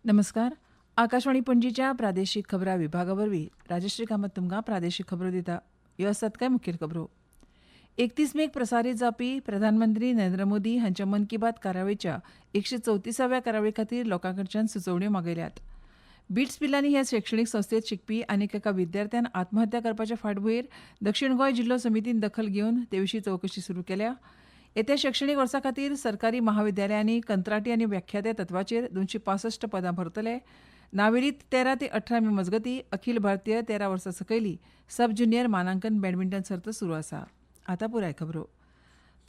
नमस्कार. आकाशवाणी पणजीच्या प्रादेशीक खबरां विभागावरवीं राजश्री कामत तुमकां प्रादेशीक खबरो दिता. ह्यो आसात कांय मुखेल खबरो. 31 मेक प्रसारीत जावपी प्रधानमंत्री नरेंद्र मोदी हांच्या मन की बात कार्यावळीच्या 134व्या कार्यावळी खातीर लोकांकडच्यान सुचोवण्यो मागयल्यात. बिट्स पिलांनी ह्या शैक्षणीक संस्थेत शिकपी आनीक एका विद्यार्थ्यान आत्महत्या करपाच्या फाटभुंयेर दक्षिण गोंय जिल्लो समितीन दखल घेवन ते विशीं चवकशी सुरू केल्या. येत्या शैक्षणीक वर्सा खातीर सरकारी महाविद्यालयांनी कंत्राटी आनी व्याख्यात्या तत्वाचेर 265 पदां भरतले. नावेलीत 13 ते 18 मे मजगतीं अखिल भारतीय 13 वर्सां सकयली सब ज्युनियर मानांकन बॅडमिंटन सर्त सुरू आसा. आतां पुराय खबरो.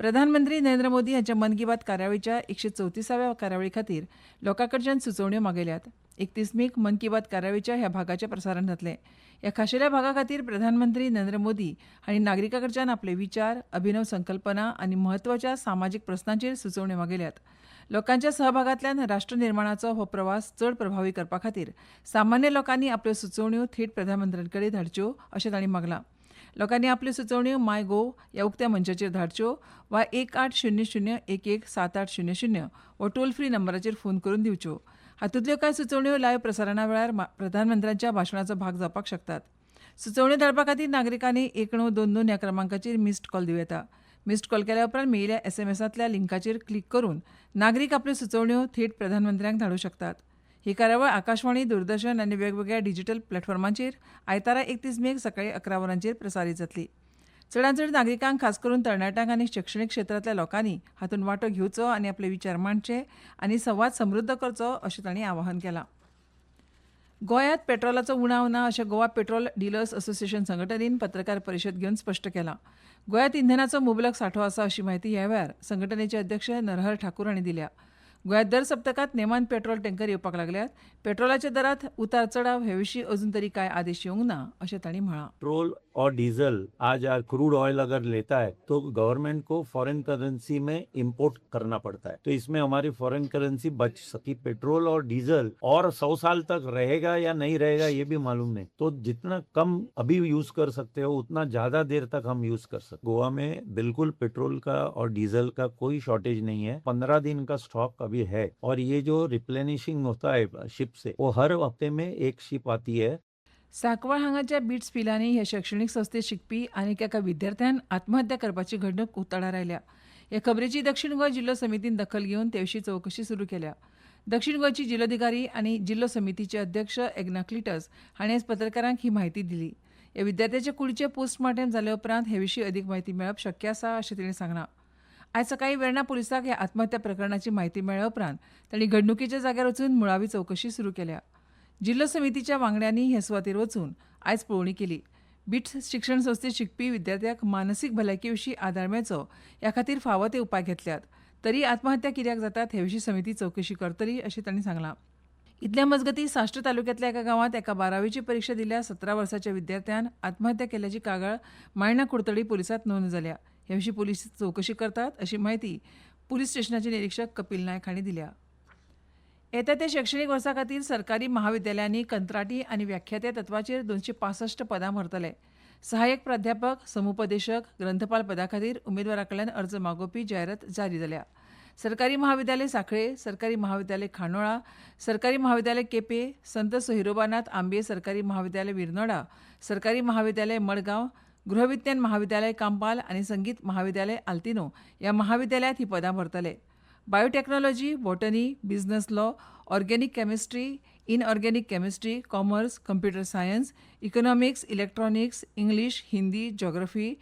प्रधानमंत्री नरेंद्र मोदी हांच्या मन की बात कार्यावळीच्या 134व्या कार्यावळी खातीर लोकांकडच्यान सुचोवण्यो मागयल्यात. 31 मेक मन की बात कार्यावळीच्या ह्या भागाचें प्रसारण जातलें. ह्या खाशेल्या भागा खातीर प्रधानमंत्री नरेंद्र मोदी हांणी नागरिकांकडच्यान आपले विचार, अभिनव संकल्पना आनी म्हत्वाच्या सामाजीक प्रस्नांचेर सुचोवण्यो मागयल्यात. लोकांच्या सहभागांतल्यान राष्ट्र निर्माणाचो हो प्रवास चड प्रभावी करपा खातीर सामान्य लोकांनी आपल्यो सुचोवण्यो थेट प्रधानमंत्र्यां कडेन धाडच्यो अशें तांणी मागलां. लोकांनी आपल्यो सुचोवण्यो माय गोव ह्या उक्त्या मंचाचेर धाडच्यो वा 1800117800 हो टोल फ्री नंबराचेर फोन करून दिवच्यो. हातूंतल्यो कांय सुचोवण्यो लायव्ह प्रसारणा वेळार प्रधानमंत्र्यांच्या भाशणाचो भाग जावपाक शकतात. सुचोवण्यो धाडपा खातीर नागरिकांनी 1922 ह्या क्रमांकाचेर मिस्ड कॉल दिवं येता. मिस्ड कॉल केल्या उपरांत मेळिल्ल्या एसएमएसांतल्या लिंकाचेर क्लिक करून नागरीक आपल्यो सुचोवण्यो थेट प्रधानमंत्र्यांक धाडूं शकतात. ही कार्यावळ आकाशवाणी, दूरदर्शन आनी वेगवेगळ्या डिजिटल प्लॅटफॉर्मांचेर आयतारा 31 मेक सकाळीं 11 वरांचेर प्रसारीत जातली. चडांत चड नागरिकांक, खास करून तरणाट्यांक आनी शैक्षणीक क्षेत्रांतल्या लोकांनी हातूंत वांटो घेवचो आनी आपले विचार मांडचे आनी संवाद समृद्ध करचो अशें तांणी आवाहन केलां. गोंयांत पेट्रोलाचो उणाव ना अशें गोवा पेट्रोल डिलर्स असोसिएशन संघटनेन पत्रकार परिशद घेवन स्पश्ट केलां. गोंयांत इंधनाचो मुबलक सांठो आसा अशी माहिती ह्या वेळार संघटनेचे अध्यक्ष नरहर ठाकूर हांणी दिल्या. गोंयांत दर सप्तकांत नेमान पेट्रोल टँकर येवपाक लागल्यात. पेट्रोलाच्या दरांत उतार चढाव हे विशीं अजून तरी कांय आदेश येवंक ना अशें तांणी म्हळां. पेट्रोल और डीजल आज क्रूड ऑयल अगर लेता है तो गवर्नमेंट को फॉरेन करेंसी में इंपोर्ट करना पड़ता है, तो इसमें हमारी फॉरेन करेंसी बच सकी. पेट्रोल और डीजल और 100 साल तक रहेगा या नहीं रहेगा ये भी मालूम नहीं, तो जितना कम अभी यूज कर सकते हो उतना ज्यादा देर तक हम यूज कर सकते. गोवा में बिल्कुल पेट्रोल का और डीजल का कोई शॉर्टेज नहीं है. 15 दिन का स्टॉक अभी है और ये जो रिप्लेनिशिंग होता है शिप से वो हर हफ्ते में एक शिप आती है. सांकवाळ हांगाच्या बिट्स पिलांनी ह्या शैक्षणीक संस्थेत शिकपी आनीक एका विद्यार्थ्यान आत्महत्या करपाची घडणूक उक्ताडार आयल्या. ह्या खबरेची दक्षिण गोंय जिल्लो समितीन दखल घेवन ते विशीं चवकशी सुरू केल्या. दक्षिण गोंयची जिल्लोधिकारी आनी जिल्लो समितीचे अध्यक्ष एग्ना क्लिटस हांणी आयज पत्रकारांक ही म्हायती दिली. ह्या विद्यार्थ्याचे कुडीचें पोस्टमार्टम जाले उपरांत हे विशीं अदीक म्हायती मेळप शक्य आसा अशें तांणी सांगलां. आयज सकाळीं वेर्णा पुलिसाक ह्या आत्महत्या प्रकरणाची म्हायती मेळ्ळ्या उपरांत तांणी घडणुकेच्या जाग्यार वचून मुळावी चवकशी सुरू केल्या. जिल्लो समितीच्या वांगड्यांनी हे सुवातेर वचून आयज पळोवणी केली. बिट्स शिक्षण संस्थेत शिकपी विद्यार्थ्याक मानसीक भलायके विशीं आदार मेळचो ह्या खातीर फावो ते उपाय घेतल्यात. तरी आत्महत्या कित्याक जातात हे विशीं समिती चवकशी करतली अशें तांणी सांगलां. इतल्या मजगतीं साश्ट तालुक्यांतल्या एका गांवांत एका 12वीची परीक्षा दिल्ल्या 17 वर्साच्या विद्यार्थ्यान आत्महत्या केल्ल्याची कागाळ मायणा कुडतडी पुलिसांत नोंद जाल्या. हे विशीं पुलीस चवकशी करतात अशी माहिती पुलीस स्टेशनाचे निरीक्षक कपिल नायक हांणी दिल्या. येत्या त्या शैक्षणीक वर्सा खातीर सरकारी महाविद्यालयांनी कंत्राटी आनी व्याख्यात्या तत्वाचेर 265 पदां भरतले. सहाय्यक प्राध्यापक, समुपदेशक, ग्रंथपाल पदा खातीर उमेदवारां कडल्यान अर्ज मागोवपी जायरात जारी जाल्या. सरकारी महाविद्यालय सांखळे, सरकारी महाविद्यालय खांडोळा, सरकारी महाविद्यालय केपें, संत सोहिरोबानाथ आंबे सरकारी महाविद्यालय विर्नोडा, सरकारी महाविद्यालय मडगांव, गृहविज्ञान महाविद्यालय कांपाल आनी संगीत महाविद्यालय आल्तिनो ह्या महाविद्यालयांत ही पदां भरतले. Biotechnology, botany, business law, organic chemistry, inorganic chemistry, commerce, computer science, economics, electronics, English, Hindi, geography,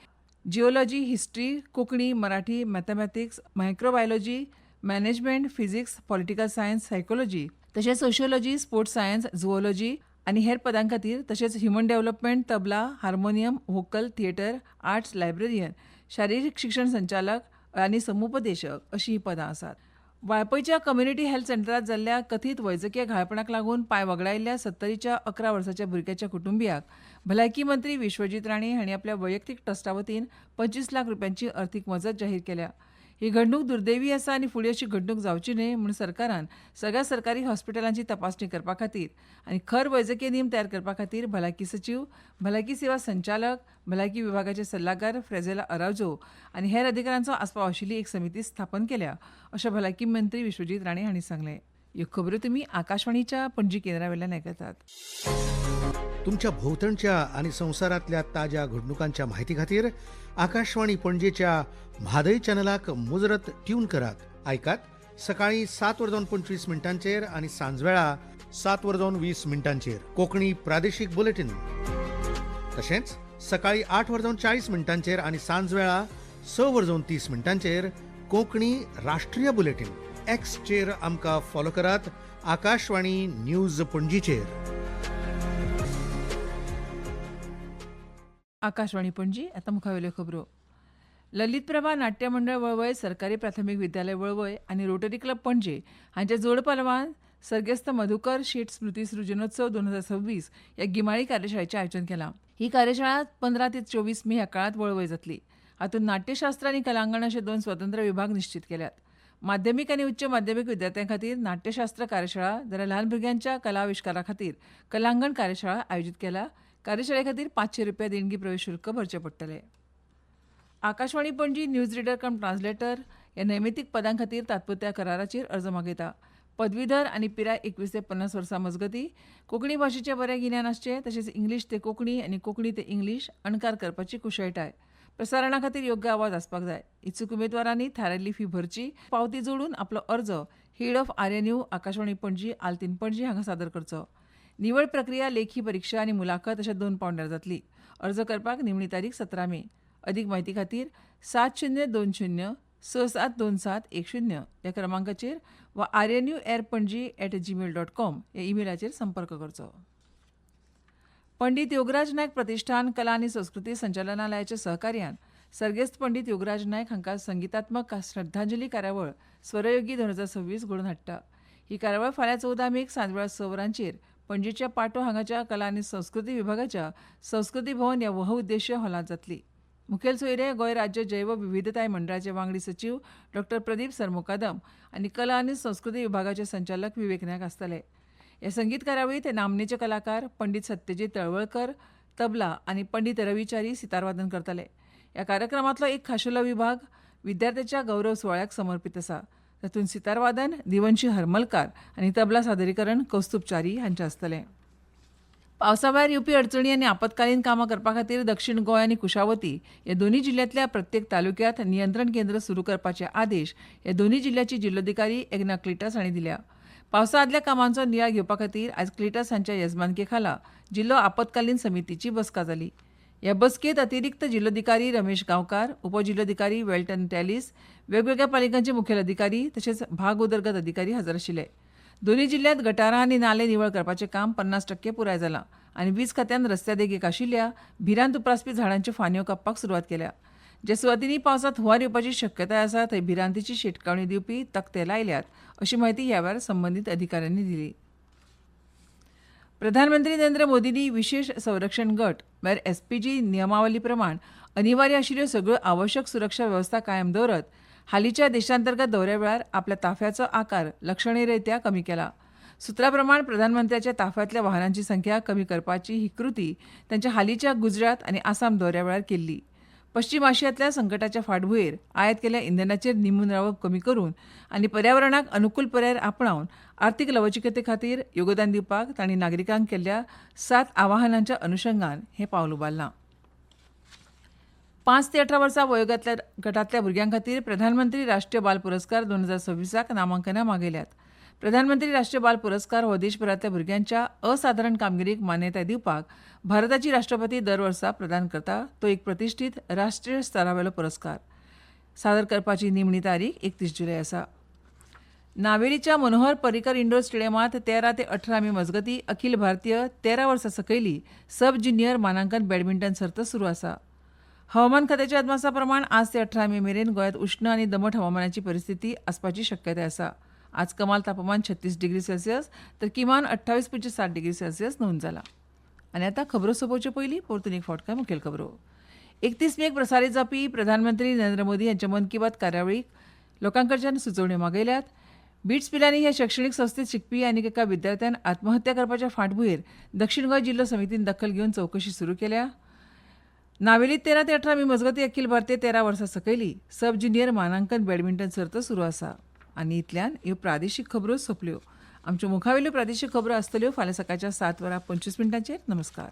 geology, history, Konkani, Marathi, mathematics, microbiology, management, physics, political science, psychology तशेंच सोशियोलॉजी, स्पोर्ट्स सायन्स, झुओलॉजी आनी हेर पदां खातीर तशेंच human development, tabla, harmonium, vocal, theatre, arts, librarian, शारिरीक शिक्षण संचालक आनी समुपदेशक अशीं ही पदां आसात. वाळपयच्या कम्युनिटी हेल्थ सेंटरांत जाल्ल्या कथीत वैजकीय घाळपणाक लागून पांय वगडायिल्ल्या 70च्या 11 वर्साच्या भुरग्याच्या कुटुंबियाक भलायकी मंत्री विश्वजीत राणे हांणी आपल्या वैयक्तीक ट्रस्टा वतीन 25 लाख रुपयांची अर्थीक मजत जाहीर केल्या. ही घडणूक दुर्दैवी आसा आनी फुडें अशी घडणूक जावची न्हय म्हूण सरकारान सगळ्या सरकारी हॉस्पिटलांची तपासणी करपा खातीर आनी खर वैजकीय नेम तयार करपा खातीर भलायकी सचीव, भलायकी सेवा संचालक, भलायकी विभागाचे सल्लागार फ्रेझेला अरावजो आनी हेर अधिकाऱ्यांचो आस्पाव आशिल्ली एक समिती स्थापन केल्या अशें भलायकी मंत्री विश्वजीत राणे हांणी सांगलें. ह्यो खबरो तुम्ही आकाशवाणीच्या पणजी केंद्रावेल्यान आयकतात. तुमच्या भोवतणच्या आणि संवसारातल्या ताज्या घडणुकांच्या म्हायती खातीर आकाशवाणी पणजेच्या म्हादय चॅनलाक मुजरत ट्यून करात. ऐकात सकाळी 7:25 आणि सांजवेळा 7:20 कोंकणी प्रादेशीक बुलेटिन. तशेंच सकाळी 8:40 आणि सांजवेळा 6:30 कोंकणी राष्ट्रीय बुलेटिन. एक्सचेर आमकां फॉलो करात. आकाशवाणी न्यूज पणजीचेर. आकाशवाणी पणजी आता मुखावेल्यो खबरो. ललित प्रभा नाट्य मंडळ वळवय, सरकारी प्राथमीक विद्यालय वळवय आणि रोटरी क्लब पणजे हांच्या जोड पालवान सर्गेस्त मधुकर शेट स्मृती सृजनोत्सव 2026 ह्या गिमाळी कार्यशाळेचें आयोजन केलां. ही कार्यशाळा 15 ते 24 मे ह्या काळात वळवय जातली. हातूंत नाट्यशास्त्र आनी कलांगण अशे 2 स्वतंत्र विभाग निश्चित केल्यात. माध्यमीक आनी उच्च माध्यमीक विद्यार्थ्यां खातीर नाट्यशास्त्र कार्यशाळा जाल्यार ल्हान भुरग्यांच्या कला आविष्कारा खातीर कलांगण कार्यशाळा आयोजीत केल्या. कार्यशाळे खातीर ₹500 देणगी प्रवेश शुल्क भरचें पडटलें. आकाशवाणी पणजी न्यूज रिडर कम ट्रान्सलेटर ह्या नैमितीक पदां खातीर तात्पुरत्या कराराचेर अर्ज मागयता. पदवीधर आनी पिराय 21 ते 50 वर्सां मजगतीं कोंकणी भाशेचें बरें गिन्यान आसचें, तशेंच इंग्लीश ते कोंकणी आनी कोंकणी ते इंग्लीश अणकार करपाची कुशळटाय. प्रसारणा खातीर योग्य आवाज आसपाक जाय. इच्छूक उमेदवारांनी थारायिल्ली फी भरची. पावती जोडून आपलो अर्ज head of RNU Akashvani Panaji Altinho Panaji हांगा सादर करचो. निवड प्रक्रिया लेखी परीक्षा आनी मुलाखत अशा 2 पावंड्यार जातली. अर्ज करपाक निमणी तारीख 17 मे. अदीक म्हायती खातीर 7020672710 ह्या क्रमांकाचेर वा rnuairpanji@gmail.com ह्या ईमेलाचेर संपर्क करचो. पंडित योगराज नायक प्रतिष्ठान कला आनी संस्कृती संचालनालयाच्या सहकार्यान सर्गेस्त पंडित योगराज नायक हांकां संगीतात्मक श्रद्धांजली कार्यावळ स्वरयोगी 2026 घडोवन हाडटा. ही कार्यावळ फाल्यां 14 मेक सांजवेळा 6 वरांचेर पणजेच्या पाटो हांगाच्या कला आनी संस्कृती विभागाच्या संस्कृती भवन ह्या बहुउद्देशीय हॉलांत जातली. मुखेल सोयरे गोंय राज्य जैव विविधताय मंडळाचे वांगडी सचीव डॉ. प्रदीप सरमुकादम आनी कला आनी संस्कृती विभागाचे संचालक विवेक नायक आसतले. ह्या संगीत कार्यावळींत नामनेचे कलाकार पंडित सत्यजीत तळवळकर तबला आनी पंडित रविचारी सितारवादन करतले. ह्या कार्यक्रमांतलो एक खाशेलो विभाग विद्यार्थ्याच्या गौरव सुवाळ्याक समर्पीत आसा. तातूंत सितारवादन दिवंशी हरमलकार आनी तबला सादरीकरण कौस्तुभ च्यारी हांचें आसतलें. पावसा भायर येवपी अडचणी आनी आपतकालीन कामां करपा खातीर दक्षिण गोंय आनी कुशावती ह्या दोनूय जिल्ल्यांतल्या प्रत्येक तालुक्यांत नियंत्रण केंद्र सुरू करपाचे आदेश ह्या दोनूय जिल्ह्याची जिल्लोधिकारी एग्ना क्लिटस हांणी दिल्या. पावसा आदल्या कामांचो नियाळ घेवपा खातीर आयज क्लिटस हांच्या येजमानके खाला जिल्लो आपतकालीन समितीची बसका जाली. ह्या बसकेंत अतिरिक्त जिल्लोधिकारी रमेश गांवकार, उपजिल्लोधिकारी वेल्टन टॅलिस, वेगवेगळ्या पालिकांचे मुखेल अधिकारी तशेंच भाग उदरगत अधिकारी हजर आशिल्ले. दोनूय जिल्ल्यांत गटारां आनी नाले निवळ करपाचें काम 50% पुराय जालां आनी वीज खात्यान रस्त्या देगेक आशिल्ल्या भिरांत उप्रासपी झाडांच्यो फांन्यो कापपाक सुरवात केल्या. जे सुवातींनी पावसांत हुंवार येवपाची शक्यताय आसा थंय भिरांतीची शिटकावणी दिवपी तक्ते लायल्यात अशी माहिती ह्या वेळार संबंदीत अधिकाऱ्यांनी दिली. प्रधानमंत्री नरेंद्र मोदींनी विशेष संरक्षण गट म्हळ्यार SPG नियमावली प्रमाण अनिवार्य आशिल्ल्यो सगळ्यो आवश्यक सुरक्षा वेवस्था कायम दवरत हालींच्या देशांतर्गत दौऱ्या वेळार आपल्या ताफ्याचो आकार लक्षणीयरित्या कमी केला. सुत्रा प्रमाण प्रधानमंत्र्याच्या ताफ्यांतल्या वाहनांची संख्या कमी करपाची ही कृती तांच्या हालींच्या गुजरात आनी आसाम दौऱ्या वेळार केल्ली. पश्चिम आशियांतल्या संकटाच्या फाटभुंयेर आयात केल्ल्या इंधनाचेर निमून कमी करून आनी पर्यावरणाक अनुकूल पर्याय आपणावन आर्थीक लवचिकते खातीर योगदान दिवपाक तांणी नागरिकांक केल्ल्या 7 आवाहनांच्या अनुशंगान हें पावल उबारलां. 5 ते 18 वर्सां वयोगटांतल्या गटांतल्या भुरग्यां खातीर प्रधानमंत्री राष्ट्रीय बाल पुरस्कार 2026 नामांकनां मागयल्यात. प्रधानमंत्री राष्ट्रीय बाल पुरस्कार हो देशभरांतल्या भुरग्यांच्या असाधारण कामगिरीक मान्यताय दिवपाक भारताची राष्ट्रपती दर वर्सा प्रदान करता. तो एक प्रतिश्ठीत राष्ट्रीय स्तरावेलो पुरस्कार. सादर करपाची निमणी तारीख 31 जुलय आसा. नावेलीच्या मनोहर पर्रीकर इंडोर स्टेडियमांत 13 ते 18 मे मजगतीं अखिल भारतीय 13 वर्सां सकयली सब ज्युनियर मानांकन बॅडमिंटन सर्त सुरू आसा. हवामान खात्याच्या अदमासा प्रमाण आज ते 18 मे मेरेन गोंयांत उश्ण आनी दमट हवामानाची परिस्थिती आसपाची शक्यताय आसा. आज कमाल तापमान 36 डिग्री सेल्सियस तर किमान 28.7 डिग्री सेल्सियस नोंद जाला. आनी आतां खबरो सोंपोवचे पयलीं परतून एक फावट कांय मुखेल खबरो. 31 मेक प्रसारीत जावपी प्रधानमंत्री नरेंद्र मोदी हांच्या मन की बात कार्यावळीक लोकां कडच्यान सुचोवण्यो मागयल्यात. बिट्स पिलांनी ह्या शैक्षणीक संस्थेत शिकपी आनीक एका विद्यार्थ्यान आत्महत्या करपाच्या फाटभुंयेर दक्षिण गोंय जिल्लो समितीन दखल घेवन चवकशी सुरू केल्या. नावेलीत 13 ते 18 मे मजगतीं अखिल भारतीय 13 वर्सां सकयली सब ज्युनियर मानांकन बॅडमिंटन सर्त सुरू आसा. आनी इतल्यान ह्यो प्रादेशीक खबरो सोंपल्यो. आमच्यो मुखावेल्यो प्रादेशीक खबरो आसतल्यो फाल्यां सकाळच्या 7:25 नमस्कार.